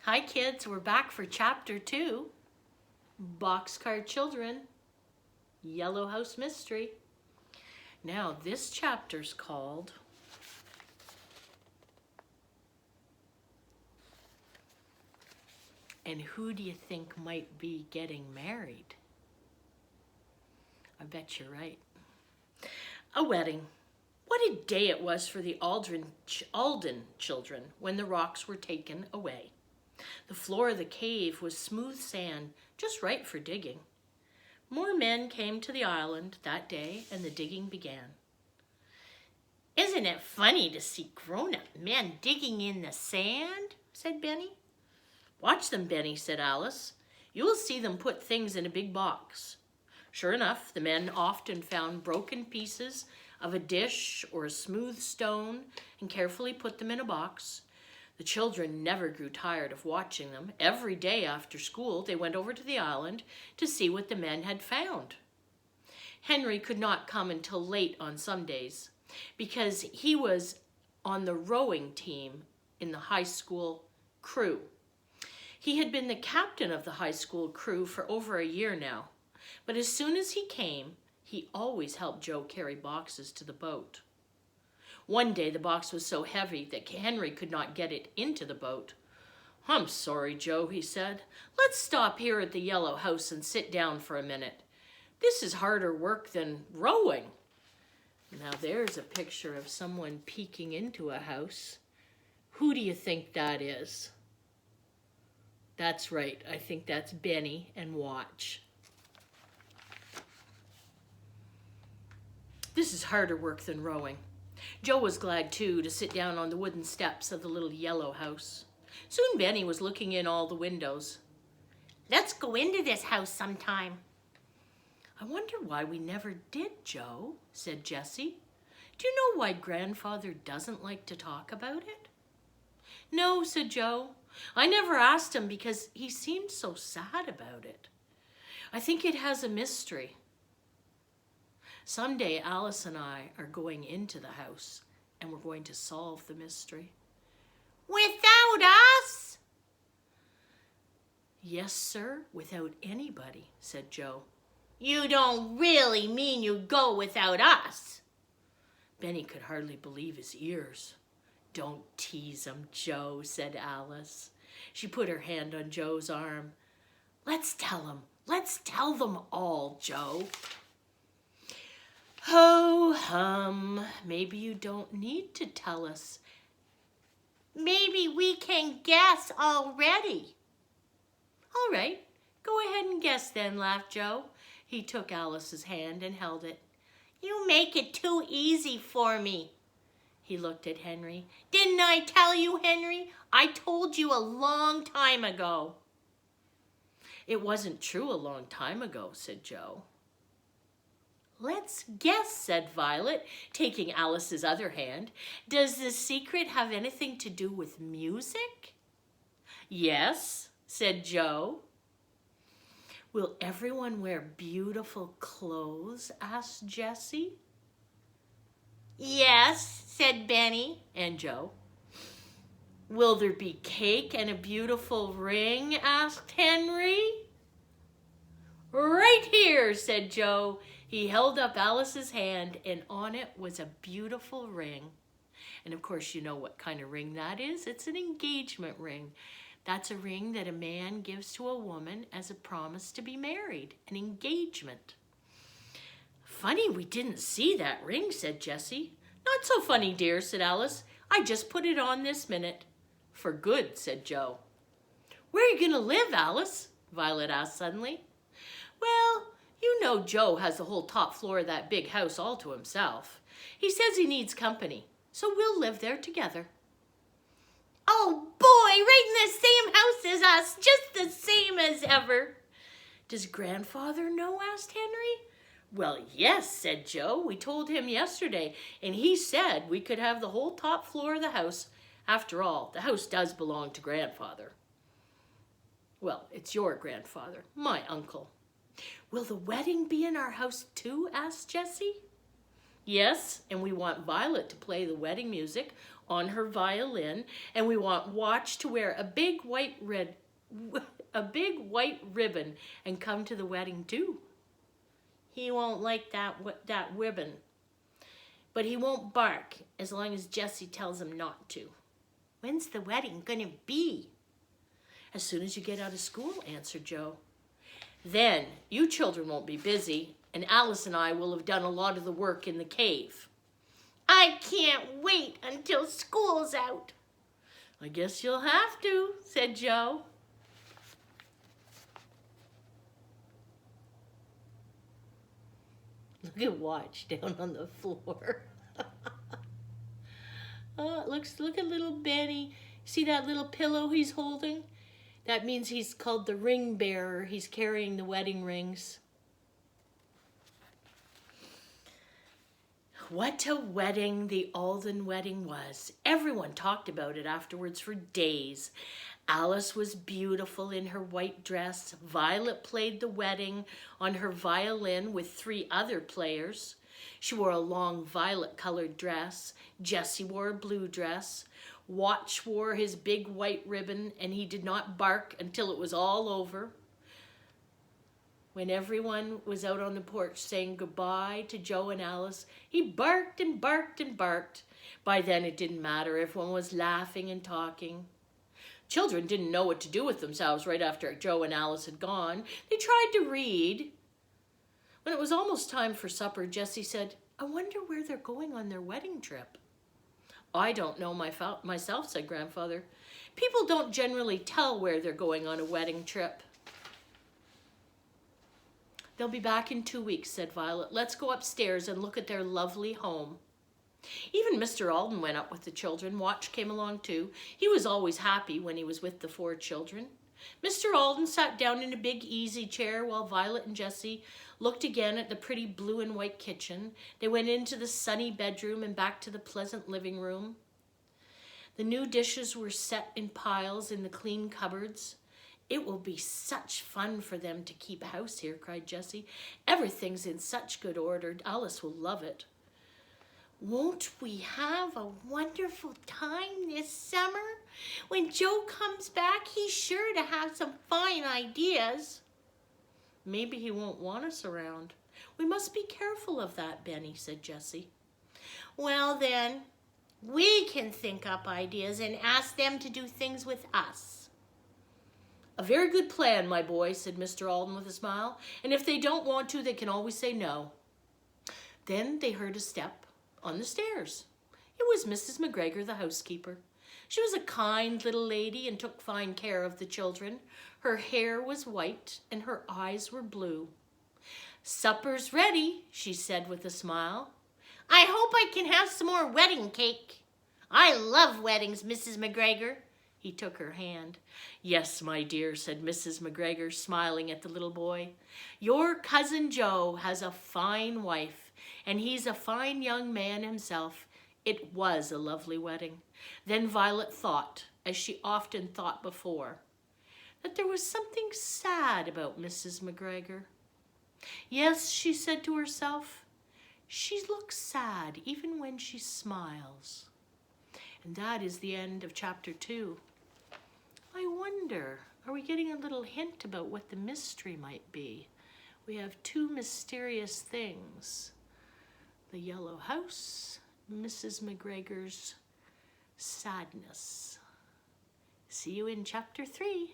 Hi kids, we're back for chapter 2, Boxcar Children, Yellow House Mystery. Now this chapter's called And Who Do You Think Might Be Getting Married? I bet you're right. A wedding. What a day it was for the Alden children when the rocks were taken away. The floor of the cave was smooth sand, just right for digging. More men came to the island that day, and the digging began. "Isn't it funny to see grown-up men digging in the sand?" said Benny. "Watch them, Benny," said Alice. "You will see them put things in a big box." Sure enough, the men often found broken pieces of a dish or a smooth stone and carefully put them in a box. The children never grew tired of watching them. Every day after school, they went over to the island to see what the men had found. Henry could not come until late on some days because he was on the rowing team in the high school crew. He had been the captain of the high school crew for over a year now, but as soon as he came, he always helped Joe carry boxes to the boat. One day the box was so heavy that Henry could not get it into the boat. "I'm sorry, Joe," he said. "Let's stop here at the yellow house and sit down for a minute. This is harder work than rowing." Now there's a picture of someone peeking into a house. Who do you think that is? That's right, I think that's Benny, and watch. This is harder work than rowing. Joe was glad, too, to sit down on the wooden steps of the little yellow house. Soon Benny was looking in all the windows. "Let's go into this house sometime." "I wonder why we never did, Joe," said Jessie. "Do you know why Grandfather doesn't like to talk about it?" "No," said Joe. "I never asked him because he seemed so sad about it. I think it has a mystery. Someday Alice and I are going into the house and we're going to solve the mystery." "Without us?" "Yes, sir, without anybody," said Joe. "You don't really mean you go without us?" Benny could hardly believe his ears. "Don't tease him, Joe," said Alice. She put her hand on Joe's arm. Let's tell them all, Joe." "Ho hum, maybe you don't need to tell us. Maybe we can guess already." "All right, go ahead and guess then," laughed Joe. He took Alice's hand and held it. "You make it too easy for me." He looked at Henry. "Didn't I tell you, Henry? I told you a long time ago." "It wasn't true a long time ago," said Joe. "Let's guess," said Violet, taking Alice's other hand. "Does the secret have anything to do with music?" "Yes," said Joe. "Will everyone wear beautiful clothes?" asked Jessie. "Yes," said Benny and Joe. "Will there be cake and a beautiful ring?" asked Henry. "Right here," said Joe. He held up Alice's hand, and on it was a beautiful ring. And of course, you know what kind of ring that is. It's an engagement ring. That's a ring that a man gives to a woman as a promise to be married, an engagement. "Funny we didn't see that ring," said Jessie. "Not so funny, dear," said Alice. "I just put it on this minute." "For good," said Joe. "Where are you going to live, Alice?" Violet asked suddenly. "Well, you know Joe has the whole top floor of that big house all to himself. He says he needs company, so we'll live there together." "Oh boy, right in the same house as us, just the same as ever." "Does Grandfather know?" asked Henry. "Well, yes," said Joe. "We told him yesterday, and he said we could have the whole top floor of the house. After all, the house does belong to Grandfather." "Well, it's your grandfather, my uncle." "Will the wedding be in our house too?" asked Jessie. Yes, and we want Violet to play the wedding music on her violin, and we want Watch to wear a big white ribbon and come to the wedding too. He won't like that ribbon, but he won't bark as long as Jessie tells him not to. When's the wedding gonna be? As soon as you get out of school, answered Joe. Then you children won't be busy, and Alice and I will have done a lot of the work in the cave. I can't wait until school's out. I guess you'll have to, said Joe. Look at Watch down on the floor. Oh, look at little Benny. See that little pillow he's holding? That means he's called the ring bearer. He's carrying the wedding rings. What a wedding the Alden wedding was. Everyone talked about it afterwards for days. Alice was beautiful in her white dress. Violet played the wedding on her violin with 3 other players. She wore a long violet-colored dress. Jessie wore a blue dress. Watch wore his big white ribbon, and he did not bark until it was all over. When everyone was out on the porch saying goodbye to Joe and Alice, he barked and barked and barked. By then it didn't matter. Everyone was laughing and talking. Children didn't know what to do with themselves right after Joe and Alice had gone. They tried to read. When it was almost time for supper, Jessie said, I wonder where they're going on their wedding trip. I don't know myself, said Grandfather. People don't generally tell where they're going on a wedding trip. They'll be back in 2 weeks, said Violet. Let's go upstairs and look at their lovely home. Even Mr. Alden went up with the children. Watch came along too. He was always happy when he was with the 4 children. Mr. Alden sat down in a big easy chair while Violet and Jessie looked again at the pretty blue and white kitchen. They went into the sunny bedroom and back to the pleasant living room. The new dishes were set in piles in the clean cupboards. It will be such fun for them to keep house here, cried Jessie. Everything's in such good order. Alice will love it. Won't we have a wonderful time this summer? When Joe comes back, he's sure to have some fine ideas. Maybe he won't want us around. We must be careful of that, Benny, said Jessie. Well then, we can think up ideas and ask them to do things with us. A very good plan, my boy, said Mr. Alden with a smile. And if they don't want to, they can always say no. Then they heard a step on the stairs. It was Mrs. McGregor, the housekeeper. She was a kind little lady and took fine care of the children. Her hair was white and her eyes were blue. Supper's ready, she said with a smile. I hope I can have some more wedding cake. I love weddings, Mrs. McGregor. He took her hand. Yes, my dear, said Mrs. McGregor, smiling at the little boy. Your cousin Joe has a fine wife, and he's a fine young man himself. It was a lovely wedding. Then Violet thought, as she often thought before, that there was something sad about Mrs. McGregor. Yes, she said to herself, she looks sad even when she smiles. And that is the end of chapter 2. I wonder, are we getting a little hint about what the mystery might be? We have 2 mysterious things. The yellow house, Mrs. McGregor's sadness. See you in chapter 3.